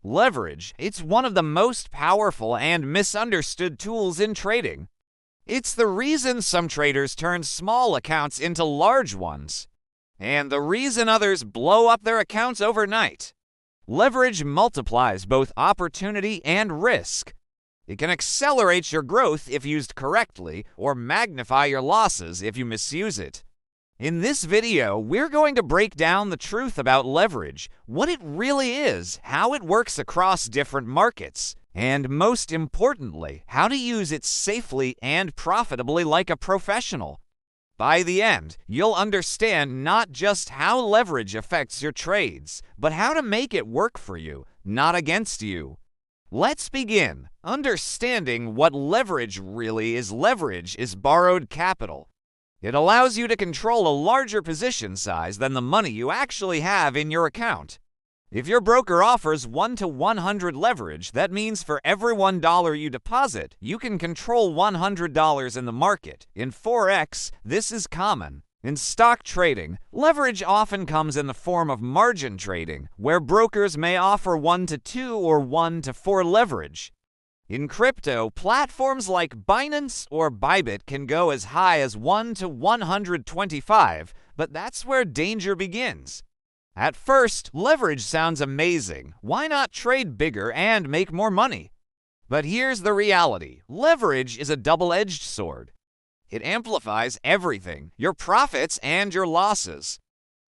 Leverage, it's one of the most powerful and misunderstood tools in trading. It's the reason some traders turn small accounts into large ones, and the reason others blow up their accounts overnight. Leverage multiplies both opportunity and risk. It can accelerate your growth if used correctly, or magnify your losses if you misuse it. In this video, we're going to break down the truth about leverage, what it really is, how it works across different markets, and most importantly, how to use it safely and profitably like a professional. By the end, you'll understand not just how leverage affects your trades, but how to make it work for you, not against you. Let's begin. Understanding what leverage really is. Leverage is borrowed capital. It allows you to control a larger position size than the money you actually have in your account. If your broker offers 1 to 100 leverage, that means for every $1 you deposit, you can control $100 in the market. In Forex, this is common. In stock trading, leverage often comes in the form of margin trading, where brokers may offer 1 to 2 or 1 to 4 leverage. In crypto, platforms like Binance or Bybit can go as high as 1 to 125, but that's where danger begins. At first, leverage sounds amazing. Why not trade bigger and make more money? But here's the reality. Leverage is a double-edged sword. It amplifies everything, your profits and your losses.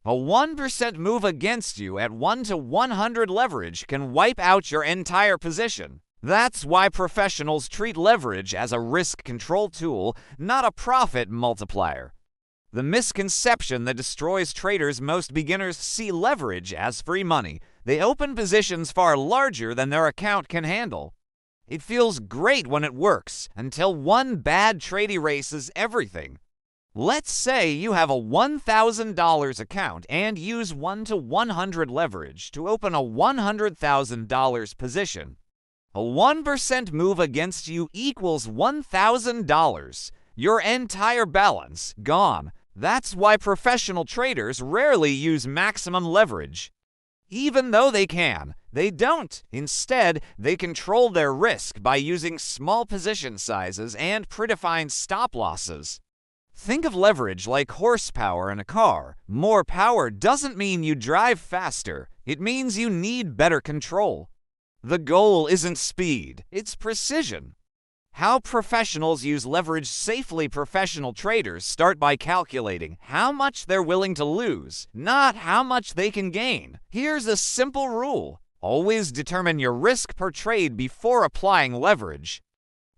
A 1% move against you at 1 to 100 leverage can wipe out your entire position. That's why professionals treat leverage as a risk control tool, not a profit multiplier. The misconception that destroys traders: most beginners see leverage as free money. They open positions far larger than their account can handle. It feels great when it works, until one bad trade erases everything. Let's say you have a $1,000 account and use 1 to 100 leverage to open a $100,000 position. A 1% move against you equals $1,000. Your entire balance gone. That's why professional traders rarely use maximum leverage. Even though they can, they don't. Instead, they control their risk by using small position sizes and predefined stop losses. Think of leverage like horsepower in a car. More power doesn't mean you drive faster. It means you need better control. The goal isn't speed, it's precision. How professionals use leverage safely. Professional traders start by calculating how much they're willing to lose, not how much they can gain. Here's a simple rule. Always determine your risk per trade before applying leverage.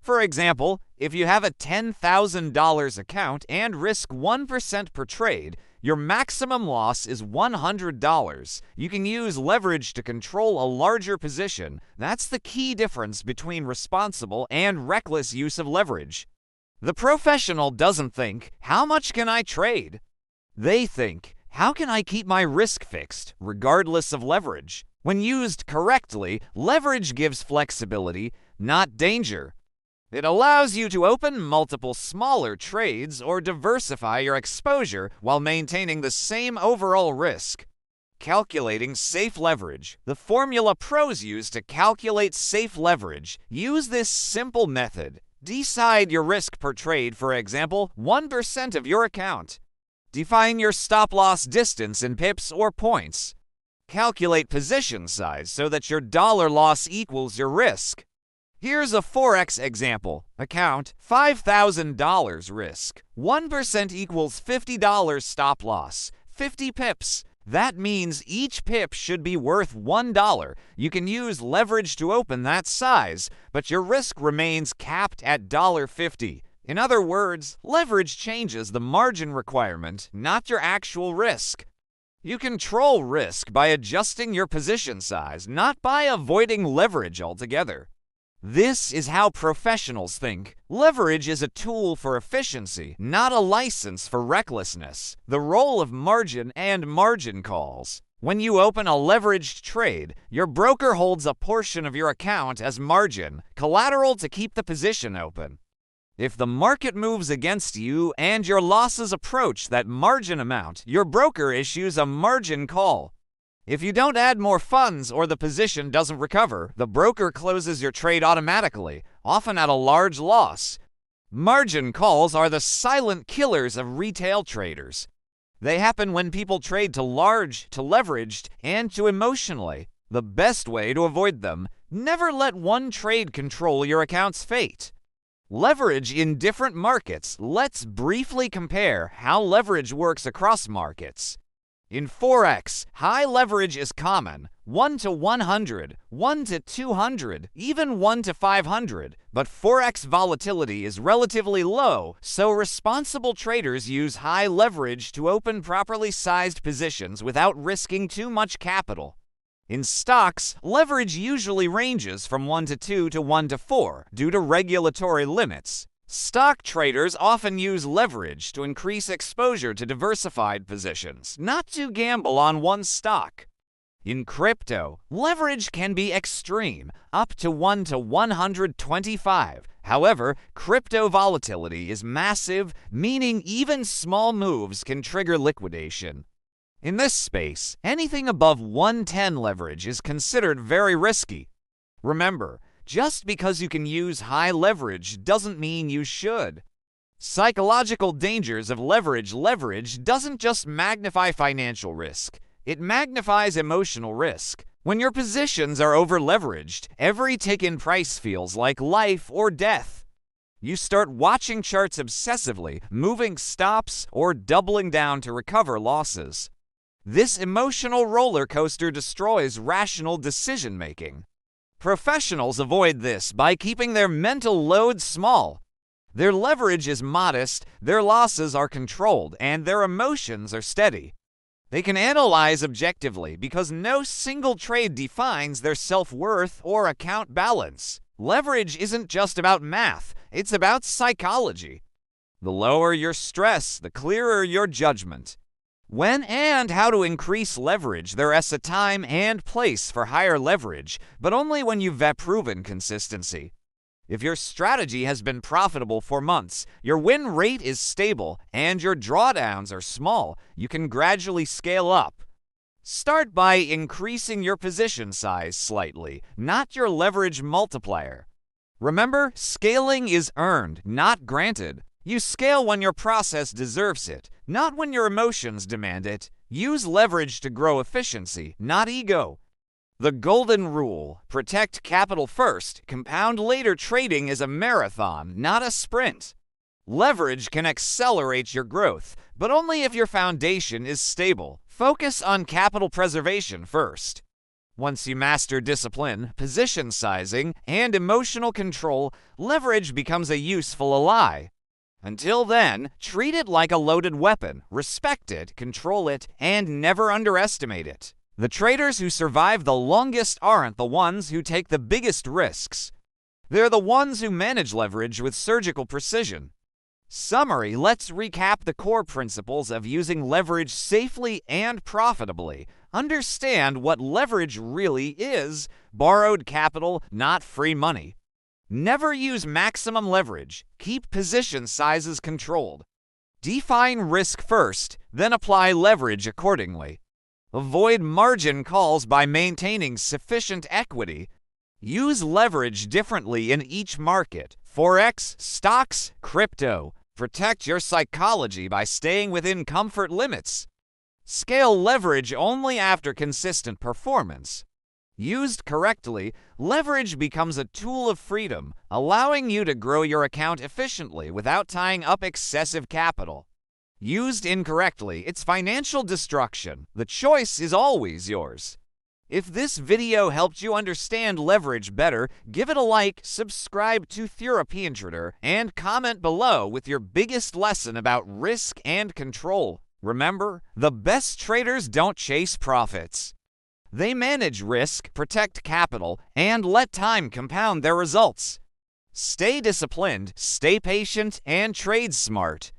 For example, if you have a $10,000 account and risk 1% per trade, your maximum loss is $100. You can use leverage to control a larger position. That's the key difference between responsible and reckless use of leverage. The professional doesn't think, how much can I trade? They think, how can I keep my risk fixed, regardless of leverage? When used correctly, leverage gives flexibility, not danger. It allows you to open multiple smaller trades or diversify your exposure while maintaining the same overall risk. Calculating safe leverage. The formula pros use to calculate safe leverage. Use this simple method. Decide your risk per trade, for example, 1% of your account. Define your stop-loss distance in pips or points. Calculate position size so that your dollar loss equals your risk. Here's a Forex example. Account, $5,000 risk. 1% equals $50 stop loss. 50 pips. That means each pip should be worth $1. You can use leverage to open that size, but your risk remains capped at $50. In other words, leverage changes the margin requirement, not your actual risk. You control risk by adjusting your position size, not by avoiding leverage altogether. This is how professionals think. Leverage is a tool for efficiency, not a license for recklessness. The role of margin and margin calls. When you open a leveraged trade, your broker holds a portion of your account as margin, collateral to keep the position open. If the market moves against you and your losses approach that margin amount, your broker issues a margin call. If you don't add more funds or the position doesn't recover, the broker closes your trade automatically, often at a large loss. Margin calls are the silent killers of retail traders. They happen when people trade to large, to leveraged, and to emotionally. The best way to avoid them: never let one trade control your account's fate. Leverage in different markets. Let's briefly compare how leverage works across markets. In Forex, high leverage is common, 1 to 100, 1 to 200, even 1 to 500, but Forex volatility is relatively low, so responsible traders use high leverage to open properly sized positions without risking too much capital. In stocks, leverage usually ranges from 1 to 2 to 1 to 4 due to regulatory limits. Stock traders often use leverage to increase exposure to diversified positions, not to gamble on one stock. In crypto, leverage can be extreme, up to 1 to 125. However, crypto volatility is massive, meaning even small moves can trigger liquidation. In this space, anything above 110 leverage is considered very risky. Remember, just because you can use high leverage doesn't mean you should. Psychological dangers of leverage. Leverage doesn't just magnify financial risk, it magnifies emotional risk. When your positions are over-leveraged, every tick in price feels like life or death. You start watching charts obsessively, moving stops, or doubling down to recover losses. This emotional roller coaster destroys rational decision-making. Professionals avoid this by keeping their mental load small. Their leverage is modest, their losses are controlled, and their emotions are steady. They can analyze objectively because no single trade defines their self-worth or account balance. Leverage isn't just about math, it's about psychology. The lower your stress, the clearer your judgment. When and how to increase leverage. There is a time and place for higher leverage, but only when you've proven consistency. If your strategy has been profitable for months, your win rate is stable, and your drawdowns are small, you can gradually scale up. Start by increasing your position size slightly, not your leverage multiplier. Remember, scaling is earned, not granted. You scale when your process deserves it, not when your emotions demand it. Use leverage to grow efficiency, not ego. The golden rule: protect capital first, compound later. Trading is a marathon, not a sprint. Leverage can accelerate your growth, but only if your foundation is stable. Focus on capital preservation first. Once you master discipline, position sizing, and emotional control, leverage becomes a useful ally. Until then, treat it like a loaded weapon. Respect it, control it, and never underestimate it. The traders who survive the longest aren't the ones who take the biggest risks. They're the ones who manage leverage with surgical precision. Summary: let's recap the core principles of using leverage safely and profitably. Understand what leverage really is: borrowed capital, not free money. Never use maximum leverage. Keep position sizes controlled. Define risk first, then apply leverage accordingly. Avoid margin calls by maintaining sufficient equity. Use leverage differently in each market: Forex, stocks, crypto. Protect your psychology by staying within comfort limits. Scale leverage only after consistent performance. Used correctly, leverage becomes a tool of freedom, allowing you to grow your account efficiently without tying up excessive capital. Used incorrectly, it's financial destruction. The choice is always yours. If this video helped you understand leverage better, give it a like, subscribe to Therapy Trader, and comment below with your biggest lesson about risk and control. Remember, the best traders don't chase profits. They manage risk, protect capital, and let time compound their results. Stay disciplined, stay patient, and trade smart.